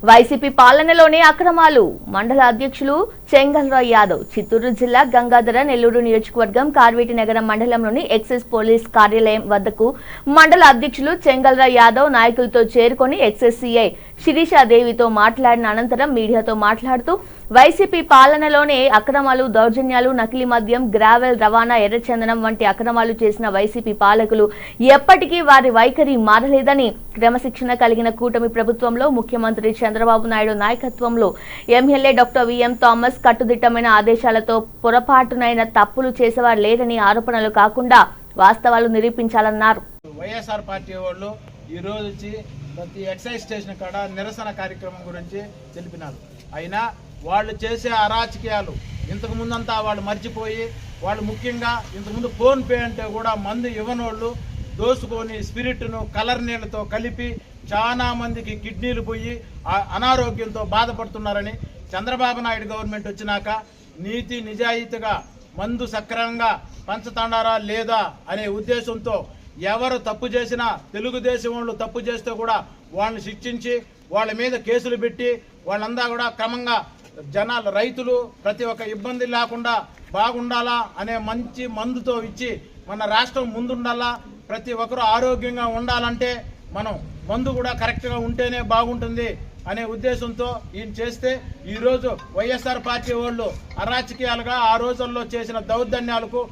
YCP పాలనలోనే అక్రమాలు మండల అధ్యక్షులు చెంగల్రాయ్ యాదవ్ చిత్తూరు జిల్లా గంగాధర నెల్లూరు నియోజకవర్గం కార్వేటి నగరం మండలంలోని ఎక్సైజ్ పోలీస్ కార్యాలయం వద్దకు మండల అధ్యక్షులు చెంగల్రాయ్ యాదవ్ నాయకులతో చేరుకొని ఎక్సైజ్ సిఐ శిరీషాదేవితో మాట్లాడిన అనంతరం మీడియాతో మాట్లాడుతూ వైసీపీ పాలనలోనే అక్రమాలు దౌర్జన్యాలు నకిలీ మద్యం గ్రావెల్ రవాణా ఎర్రచందనం వంటి అక్రమాలు చేసిన వైసీపీ పాలకులు ఎప్పటికీ వారి వైఖరి మారలేదని క్రమశిక్షణ కలిగిన కూటమి ప్రభుత్వంలో ముఖ్యమంత్రి చంద్రబాబు నాయుడు నాయకత్వంలో ఎమ్మెల్యే డాక్టర్ విఎం థామస్ కట్టుదిట్టమైన ఆదేశాలతో పొరపాటునైన తప్పులు చేసేవారు లేరని ఆరోపణలు కాకుండా వాస్తవాలు నిరూపించాలన్నారు. వైఎస్ఆర్ పార్టీ వాళ్ళు ఈ రోజు వచ్చి ప్రతి ఎక్సైజ్ స్టేషన్ కాడ నిరసన కార్యక్రమం గురించి తెలిపినారు. అయినా వాళ్ళు చేసే అరాచకీయాలు ఇంతకు ముందంతా వాళ్ళు మర్చిపోయి వాళ్ళు ముఖ్యంగా ఇంతకుముందు ఫోన్ పే అంటే కూడా మందు ఇవ్వనోళ్ళు దోసుకొని స్పిరిట్ను కలర్ నీళ్ళతో కలిపి చాలా మందికి కిడ్నీలు పోయి అనారోగ్యంతో బాధపడుతున్నారని చంద్రబాబు నాయుడు గవర్నమెంట్ వచ్చినాక నీతి నిజాయితీగా మందు సక్రమంగా పంచుతాడారా లేదా అనే ఉద్దేశంతో ఎవరు తప్పు చేసినా తెలుగుదేశం వాళ్ళు తప్పు చేస్తే కూడా వాళ్ళని శిక్షించి వాళ్ళ మీద కేసులు పెట్టి వాళ్ళంతా కూడా క్రమంగా జనాలు రైతులు ప్రతి ఒక్క ఇబ్బంది లేకుండా బాగుండాలా అనే మంచి మందుతో ఇచ్చి మన రాష్ట్రం ముందుండాలా ప్రతి ఒక్కరు ఆరోగ్యంగా ఉండాలంటే మనం మందు కూడా కరెక్ట్గా ఉంటేనే బాగుంటుంది అనే ఉద్దేశంతో ఈయన చేస్తే ఈరోజు వైఎస్ఆర్ పార్టీ వాళ్ళు అరాచకీయాలుగా ఆ రోజుల్లో చేసిన దౌర్జన్యాలకు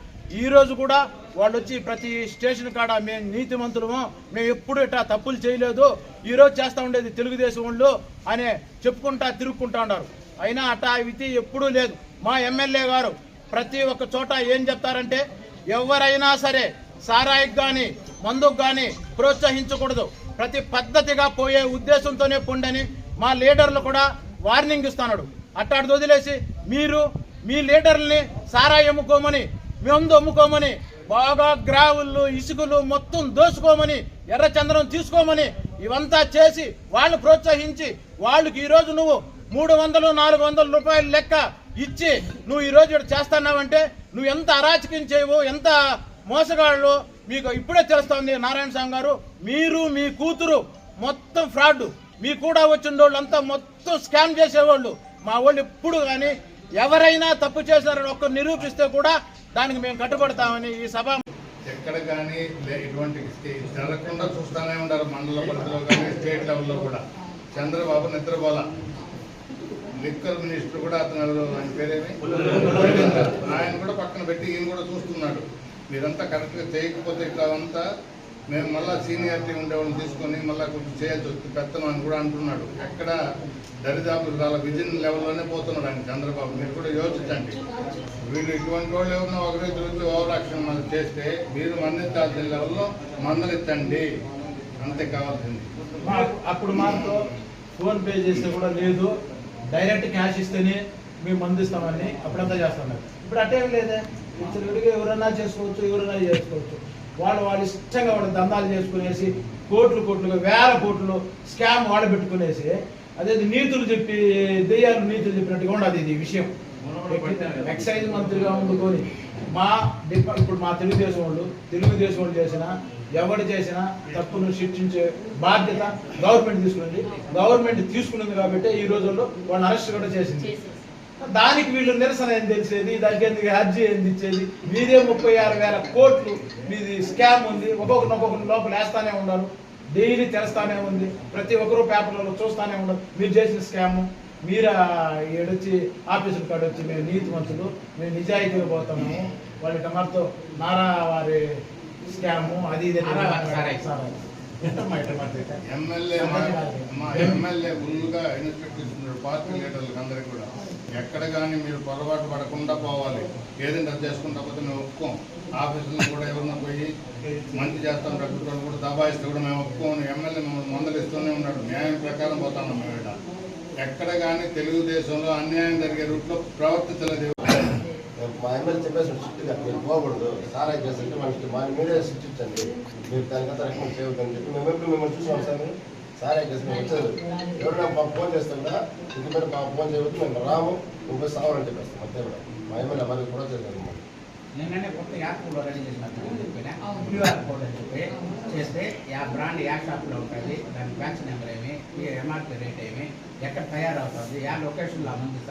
ఈరోజు కూడా వాళ్ళు వచ్చి ప్రతి స్టేషన్ కాడ మేము నీతిమంతులము, మేము ఎప్పుడు ఇట్లా తప్పులు చేయలేదు, ఈరోజు చేస్తూ ఉండేది తెలుగుదేశం వాళ్ళు అనే చెప్పుకుంటా తిరుగుకుంటా ఉన్నారు. అయినా అట్టా విధి ఎప్పుడూ లేదు. మా ఎమ్మెల్యే గారు ప్రతి ఒక్క చోట ఏం చెప్తారంటే ఎవరైనా సరే సారాయికి కానీ మందుకు కానీ ప్రోత్సహించకూడదు, ప్రతి పద్ధతిగా పోయే ఉద్దేశంతోనే పొండని మా లీడర్లు కూడా వార్నింగ్ ఇస్తున్నాడు. అట్టాడు వదిలేసి మీరు మీ లీడర్లని సారాయి అమ్ముకోమని మందు అమ్ముకోమని బాగా గ్రావుళ్ళు ఇసుకలు మొత్తం దోసుకోమని ఎర్రచంద్రం తీసుకోమని ఇవంతా చేసి వాళ్ళు ప్రోత్సహించి వాళ్ళకి ఈరోజు నువ్వు 300-400 రూపాయలు లెక్క ఇచ్చి నువ్వు ఈరోజు ఇక్కడ చేస్తున్నావంటే నువ్వు ఎంత అరాచకం చేయవు, ఎంత మోసగాళ్ళు మీకు ఇప్పుడే తెలుస్తుంది. నారాయణ స్వామి గారు మీరు మీ కూతురు మొత్తం ఫ్రాడ్, మీ కూడా వచ్చిన వాళ్ళంతా మొత్తం స్కామ్ చేసేవాళ్ళు. మా వాళ్ళు ఎప్పుడు కానీ ఎవరైనా తప్పు చేశారని ఒక్క నిరూపిస్తే కూడా దానికి మేము కట్టుబడతామని ఈ సభ ఎక్కడ కానీ ఇటువంటి జరగకుండా చూస్తూనే ఉంటారు. మండల పరిధిలో కానీ స్టేట్ లెవెల్లో కూడా చంద్రబాబు నిద్రపోల లిక్కర్ మినిస్టర్ కూడా అతను ఆయన పేరేమి ఆయన కూడా పక్కన పెట్టి ఈయన కూడా చూస్తున్నాడు. మీరంతా కరెక్ట్గా చేయకపోతే ఇట్లా అంతా మేము మళ్ళీ సీనియారిటీ ఉండేవాళ్ళని తీసుకొని మళ్ళీ కొంచెం చేయొచ్చు పెత్తనం అని కూడా అంటున్నాడు. ఎక్కడ దరిదాపు వాళ్ళ విజన్ లెవెల్లోనే పోతున్నాడు ఆయన చంద్రబాబు. మీరు కూడా యోచించండి. వీళ్ళు ఇటువంటి వాళ్ళు ఎవరన్నా ఒకరోజు వచ్చి ఓవర్ యాక్షన్ మనం చేస్తే మీరు మందించాల్సిన లెవెల్లో మందలిచ్చండి, అంతే కావాల్సింది. అప్పుడు మాతో ఫోన్ పే చేస్తే కూడా లేదు, డైరెక్ట్ క్యాష్ ఇస్తేనే మేము మందిస్తామని అప్పుడంతా చేస్తున్నారు. ఇప్పుడు అట్టేం లేదే, ఇచ్చడికి ఎవరైనా చేసుకోవచ్చు. వాళ్ళు ఇష్టంగా వాళ్ళు దందాలు చేసుకునేసి కోట్లుగా వేల కోట్లు స్కామ్ వాళ్ళు పెట్టుకునేసి అదే నీతులు చెప్పి దెయ్యాలు నీతులు చెప్పినట్టుగా ఉండదు ఇది విషయం. ఎక్సైజ్ మంత్రిగా ఉండుకొని ఇప్పుడు మా తెలుగుదేశం వాళ్ళు చేసినా ఎవరు చేసినా తప్పును శిక్షించే బాధ్యత గవర్నమెంట్ తీసుకున్నది కాబట్టి ఈ రోజుల్లో వాళ్ళని అరెస్ట్ కూడా చేసింది. దానికి వీళ్ళు నిరసన ఏం తెలిసేది, దానికి ఎందుకు అర్జీ ఏంది ఇచ్చేది? మీదే 36,000 కోట్లు మీది స్కామ్ ఉంది. ఒక్కొక్కరిని లోపల వేస్తానే ఉన్నారు, డైలీ తెలుస్తానే ఉంది, ప్రతి ఒక్కరూ పేపర్లలో చూస్తానే ఉన్నారు మీరు చేసిన స్కాము. మీరు ఏడొచ్చి ఆఫీసుల కాడ వచ్చి మేము నీతిమంతులు, మేము నిజాయితీగా పోతాము, వాళ్ళ టమాటో నారా వారి స్కాము అది ఇది ఎమ్మెల్యే ఫుల్గా ఇన్స్ట్రక్ట్ ఇస్తున్నాడు పార్టీ లీడర్లకు అందరికీ కూడా. ఎక్కడ కానీ మీరు పొరపాటు పడకుండా పోవాలి. ఏదైనా చేసుకుంటా పోతే మేము ఒప్పుకోం. ఆఫీసులో కూడా ఎవరన్నా పోయి మంచి చేస్తాం ప్రభుత్వం కూడా దబాయిస్తే కూడా మేము ఒప్పుకోము. ఎమ్మెల్యే మమ్మల్ని మందలిస్తూనే ఉన్నాడు. న్యాయం ప్రకారం పోతాము మేము ఇక్కడ. ఎక్కడ కానీ తెలుగుదేశంలో అన్యాయం జరిగే రూట్లో ప్రవర్తించలేదు. మా ఎమ్మెల్యే చెప్పేసి స్ట్రిక్ట్గా మీరు పోకూడదు, సారాయి చేస్తుంటే మనకి మీరే శిక్షించండి, మీరు దానికంతా రకం చేయవద్దని చెప్పి మేము ఎప్పుడు మిమ్మల్ని చూసాం సార్. మీరు సారాయి చేసి మేము వచ్చారు, ఎవరైనా మాకు ఫోన్ చేస్తుందా ఇంటి మీద మాకు ఫోన్ చేయవద్దు, మేము రాము నువ్వు సావని చెప్పేస్తాం అంతే కూడా. మా ఎమ్మెల్యే మనకి కూడా చేశారు. నిన్ననే కొత్త యాప్ కూడా రెడీ చేసినట్టు చెప్పిన క్యూఆర్ కోడ్ అని చెప్పి చేస్తే ఆ బ్రాండ్ యా షాప్లో ఉంటుంది, దాని బ్యాచ్ నెంబర్ ఏమి, ఎంఆర్పీ రేట్ ఏమి, ఎక్కడ తయారవుతుంది, యా లొకేషన్లో అమ్ముతుంది